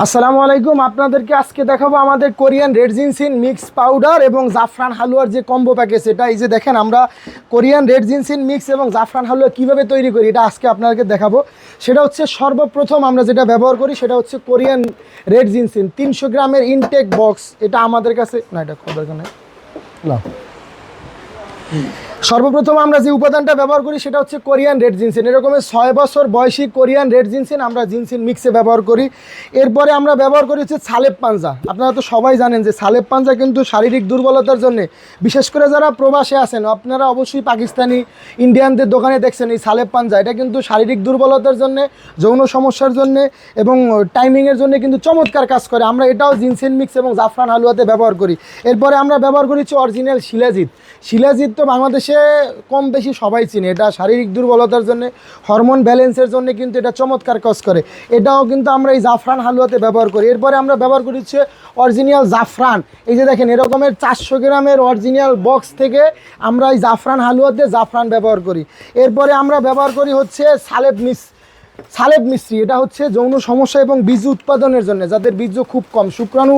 আসসালামু আলাইকুম। আপনাদেরকে আজকে দেখাবো আমাদের Korean red ginseng mix powder এবং জাফরান হালুয়ার যে কম্বো প্যাকেজ। এটা এই যে দেখেন, আমরা কোরিয়ান রেড জিনসিন মিক্স এবং জাফরান হালুয়া কীভাবে তৈরি করি এটা আজকে আপনাদেরকে দেখাবো। সেটা হচ্ছে সর্বপ্রথম আমরা যেটা ব্যবহার করি সেটা হচ্ছে কোরিয়ান রেড জিনসিন 300 গ্রামের ইনটেক বক্স। এটা আমাদের কাছে না, এটা খবর কেন না। সর্বপ্রথম আমরা যে উপাদানটা ব্যবহার করি সেটা হচ্ছে কোরিয়ান রেড জিনসিন। এরকমের 6 বছর বয়সী কোরিয়ান রেড জিনসিন আমরা জিনসিন মিক্সে ব্যবহার করি। এরপরে আমরা ব্যবহার করি হচ্ছে সালেব পাঞ্জা। আপনারা তো সবাই জানেন যে সালেব পাঞ্জা কিন্তু শারীরিক দুর্বলতার জন্য, বিশেষ করে যারা প্রবাসে আছেন আপনারা অবশ্যই পাকিস্তানি ইন্ডিয়ানদের দোকানে দেখছেন এই সালেব পাঞ্জা। এটা কিন্তু শারীরিক দুর্বলতার জন্য, যৌন সমস্যার জন্য এবং টাইমিংয়ের জন্য কিন্তু চমৎকার কাজ করে। আমরা এটাও জিনসিন মিক্স এবং জাফরান হালুয়াতে ব্যবহার করি। এরপরে আমরা ব্যবহার করি হচ্ছে অরিজিনাল শিলাজিৎ। শিলাজিৎ তো বাংলাদেশে কম বেশি সবাই চিনে। এটা শারীরিক দুর্বলতার জন্য, হরমোন ব্যালেন্সের জন্য কিন্তু এটা চমৎকার কাজ করে। এটাও কিন্তু আমরা এই জাফরান হালুয়াতে ব্যবহার করি। এরপরে আমরা ব্যবহার করি হচ্ছে অরিজিনাল জাফরান। এই যে দেখেন, এরকমের 400 গ্রামের অরিজিনাল বক্স থেকে আমরা এই জাফরান হালুয়াতে জাফরান ব্যবহার করি। এরপরে আমরা ব্যবহার করি হচ্ছে সালেব মিশ্রি। এটা হচ্ছে যৌন সমস্যা এবং বীজ উৎপাদনের জন্য, যাদের বীর্য খুব কম, শুক্রাণু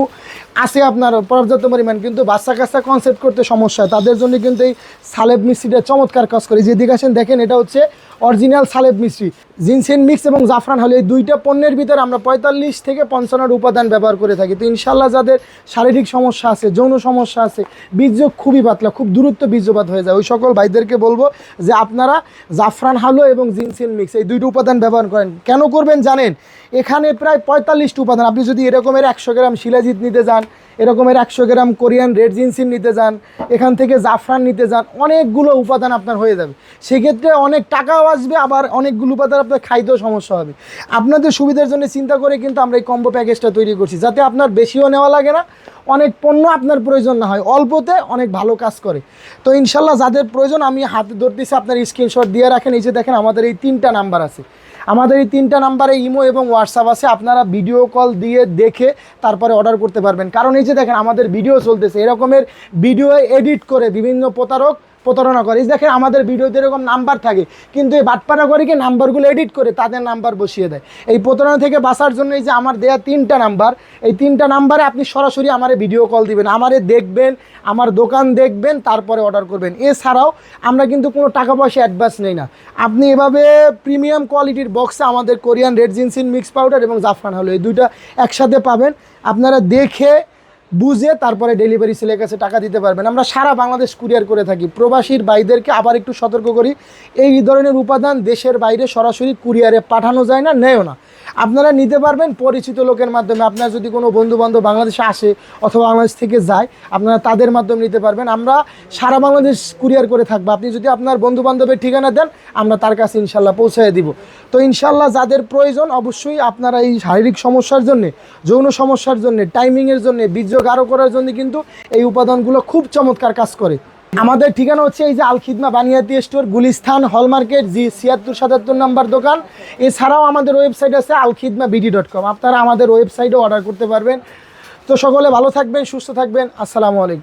আছে আপনার পর্যাপ্ত পরিমাণ কিন্তু বাচ্চা কাচ্চা কনসেপ্ট করতে সমস্যা, তাদের জন্য কিন্তু এই সালেব মিশ্রিটা চমৎকার কাজ করে। যেদিকে আসেন দেখেন, এটা হচ্ছে অরিজিনাল সালেব মিশ্রি। জিনসেন মিক্স এবং জাফরান হলে এই দুইটা পণ্যের ভিতরে আমরা 45 থেকে 55 উপাদান ব্যবহার করে থাকি। তো ইনশাল্লাহ যাদের শারীরিক সমস্যা আছে, যৌন সমস্যা আছে, বীর্য খুবই পাতলা, খুব দ্রুত বীর্যপাত হয়ে যায়, ওই সকল ভাইদেরকে বলবো যে আপনারা জাফরান হালুয়া এবং জিনসেন মিক্স এই দুইটা উপাদান ব্যবহার করেন। কেন করবেন জানেন? এখানে প্রায় 45টি উপাদান। আপনি যদি এরকমের 100 গ্রাম শিলাজিৎ নিতে যান, এরকমের 100 গ্রাম কোরিয়ান রেড জিনসিন নিতে যান, এখান থেকে জাফরান নিতে যান, অনেকগুলো উপাদান আপনার হয়ে যাবে। সেক্ষেত্রে অনেক টাকাও আসবে, আবার অনেকগুলো উপাদান আপনার খাইতেও সমস্যা হবে। আপনাদের সুবিধার জন্য চিন্তা করে কিন্তু আমরা এই কম্বো প্যাকেজটা তৈরি করছি, যাতে আপনার বেশিও নেওয়া লাগে না, অনেক পণ্য আপনার প্রয়োজন না হয়, অল্পতে অনেক ভালো কাজ করে। তো ইনশাল্লাহ যাদের প্রয়োজন আমি হাতে ধরতেছি, আপনার স্ক্রিনশট দিয়ে রাখেন। এই যে দেখেন, আমাদের এই 3টা নাম্বার আছে। আমাদের এই 3টা নাম্বারে ইমো এবং হোয়াটসঅ্যাপ আছে। আপনারা ভিডিও কল দিয়ে দেখে তারপরে অর্ডার করতে পারবেন। কারণ এই যে দেখেন, আমাদের ভিডিও চলতেছে, এরকমের ভিডিও এডিট করে বিভিন্ন প্রতারণা করে। এই দেখেন, আমাদের ভিডিওতে এরকম নাম্বার থাকে, কিন্তু এই বাটপাড়া করে কি নাম্বারগুলো এডিট করে তাদের নাম্বার বসিয়ে দেয়। এই প্রতারণা থেকে বাঁচার জন্য এই যে আমার দেয়া 3টা নাম্বার, এই 3টা নাম্বারে আপনি সরাসরি আমারে ভিডিও কল দিবেন, আমারে দেখবেন, আমার দোকান দেখবেন, তারপরে অর্ডার করবেন। এছাড়াও আমরা কিন্তু কোনো টাকা পয়সা অ্যাডভান্স নেই না। আপনি এভাবে প্রিমিয়াম কোয়ালিটির বক্সে আমাদের Korean red ginseng mix powder এবং জাফরান হালুয়া এই দুইটা একসাথে পাবেন। আপনারা দেখে বুঝে তারপরে ডেলিভারি সেলের কাছে টাকা দিতে পারবেন। আমরা সারা বাংলাদেশ কুরিয়ার করে থাকি। প্রবাসীর ভাইদেরকে আবার একটু সতর্ক করি, এই ধরনের উপাদান দেশের বাইরে সরাসরি কুরিয়ারে পাঠানো যায় না, নেয়ও না। আপনারা নিতে পারবেন পরিচিত লোকের মাধ্যমে। আপনার যদি কোনো বন্ধুবান্ধব বাংলাদেশে আসে অথবা বাংলাদেশ থেকে যায়, আপনারা তাদের মাধ্যমে নিতে পারবেন। আমরা সারা বাংলাদেশ কুরিয়ার করে থাকবো। আপনি যদি আপনার বন্ধুবান্ধবের ঠিকানা দেন, আমরা তার কাছে ইনশাল্লাহ পৌঁছায় দিব। তো ইনশাল্লাহ যাদের প্রয়োজন, অবশ্যই আপনারা এই শারীরিক সমস্যার জন্যে, যৌন সমস্যার জন্যে, টাইমিংয়ের জন্যে, বীর্য গাঢ় করার জন্য কিন্তু এই উপাদানগুলো খুব চমৎকার কাজ করে। আমাদের ঠিকানা হচ্ছে এই যে আল খিদমা বানিয়াতি স্টোর, গুলিস্তান হল মার্কেট, জি 7677 নম্বর দোকান। এছাড়াও আমাদের ওয়েবসাইট আছে alkhidmabd.com। আপনারা আমাদের ওয়েবসাইটে অর্ডার করতে পারবেন। তো সকলে ভালো থাকবেন, সুস্থ থাকবেন। আসসালামু আলাইকুম।